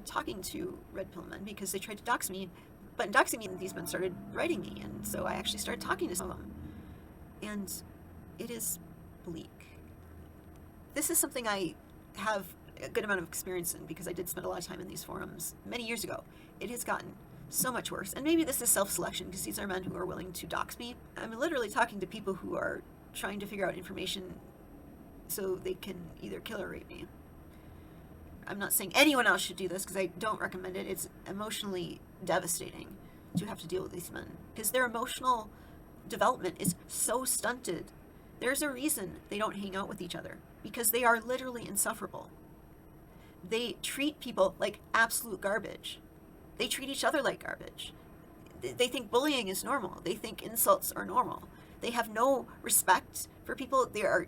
talking to red pill men because they tried to dox me, but in doxing me, these men started writing me, and so I actually started talking to some of them. And it is bleak. This is something I have a good amount of experience in because I did spend a lot of time in these forums many years ago. It has gotten so much worse. And maybe this is self-selection because these are men who are willing to dox me. I'm literally talking to people who are trying to figure out information so they can either kill or rape me. I'm not saying anyone else should do this because I don't recommend it. It's emotionally devastating to have to deal with these men because their emotional development is so stunted. There's a reason they don't hang out with each other because they are literally insufferable. They treat people like absolute garbage. They treat each other like garbage. They think bullying is normal. They think insults are normal. They have no respect for people. They are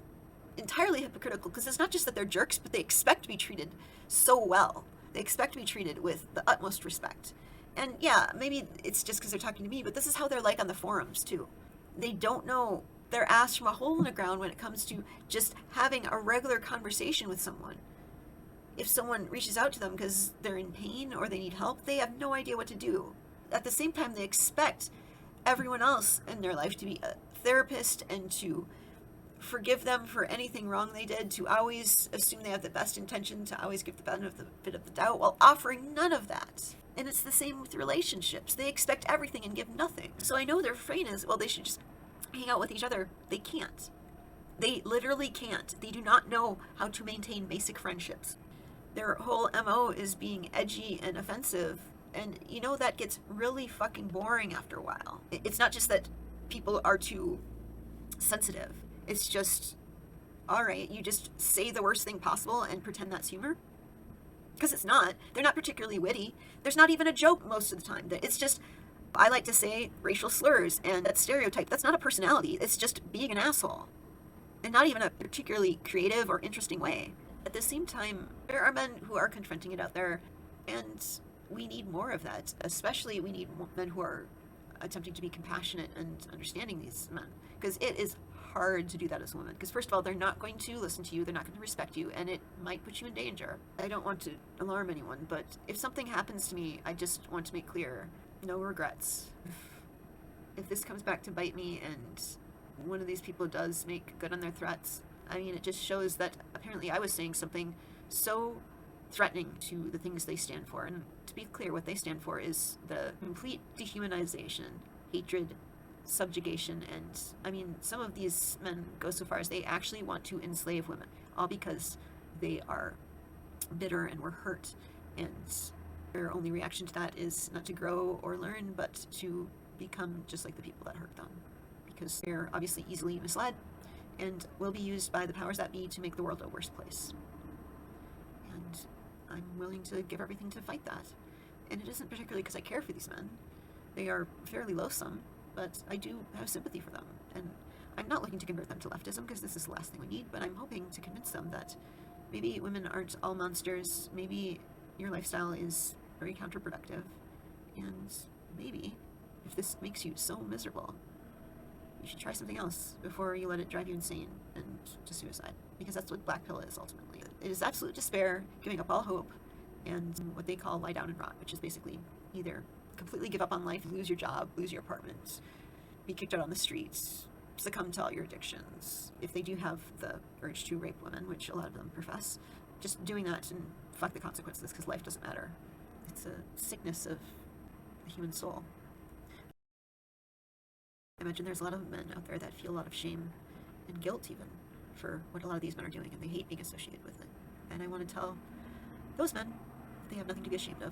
entirely hypocritical because it's not just that they're jerks, but they expect to be treated so well. They expect to be treated with the utmost respect. And yeah, maybe it's just because they're talking to me, but this is how they're like on the forums too. They don't know their ass from a hole in the ground when it comes to just having a regular conversation with someone. If someone reaches out to them because they're in pain or they need help, they have no idea what to do. At the same time, they expect everyone else in their life to be a therapist and to forgive them for anything wrong they did, to always assume they have the best intention, to always give the benefit of the doubt while offering none of that. And it's the same with relationships. They expect everything and give nothing. So I know their refrain is, well, they should just hang out with each other. They can't. They literally can't. They do not know how to maintain basic friendships. Their whole MO is being edgy and offensive. And you know that gets really fucking boring after a while. It's not just that people are too sensitive. It's just, all right, you just say the worst thing possible and pretend that's humor? Because it's not. They're not particularly witty. There's not even a joke most of the time. It's just, I like to say racial slurs and that stereotype. That's not a personality. It's just being an asshole. And not even a particularly creative or interesting way. At the same time, there are men who are confronting it out there, and we need more of that. Especially we need men who are attempting to be compassionate and understanding these men. Because it is hard to do that as a woman. Because first of all, they're not going to listen to you, they're not going to respect you, and it might put you in danger. I don't want to alarm anyone, but if something happens to me, I just want to make clear, no regrets. If this comes back to bite me and one of these people does make good on their threats, I mean, it just shows that apparently I was saying something so threatening to the things they stand for. And to be clear, what they stand for is the complete dehumanization, hatred, subjugation, and I mean, some of these men go so far as they actually want to enslave women, all because they are bitter and were hurt, and their only reaction to that is not to grow or learn, but to become just like the people that hurt them, because they're obviously easily misled and will be used by the powers that be to make the world a worse place. And I'm willing to give everything to fight that. And it isn't particularly because I care for these men. They are fairly loathsome, but I do have sympathy for them. And I'm not looking to convert them to leftism because this is the last thing we need, but I'm hoping to convince them that maybe women aren't all monsters, maybe your lifestyle is very counterproductive, and maybe if this makes you so miserable, you should try something else before you let it drive you insane and to suicide, because that's what black pill is ultimately. It is absolute despair, giving up all hope, and what they call lie down and rot, which is basically either completely give up on life, lose your job, lose your apartment, be kicked out on the streets, succumb to all your addictions. If they do have the urge to rape women, which a lot of them profess, just doing that and fuck the consequences, because life doesn't matter. It's a sickness of the human soul. I imagine there's a lot of men out there that feel a lot of shame and guilt even for what a lot of these men are doing, and they hate being associated with it. And I want to tell those men they have nothing to be ashamed of.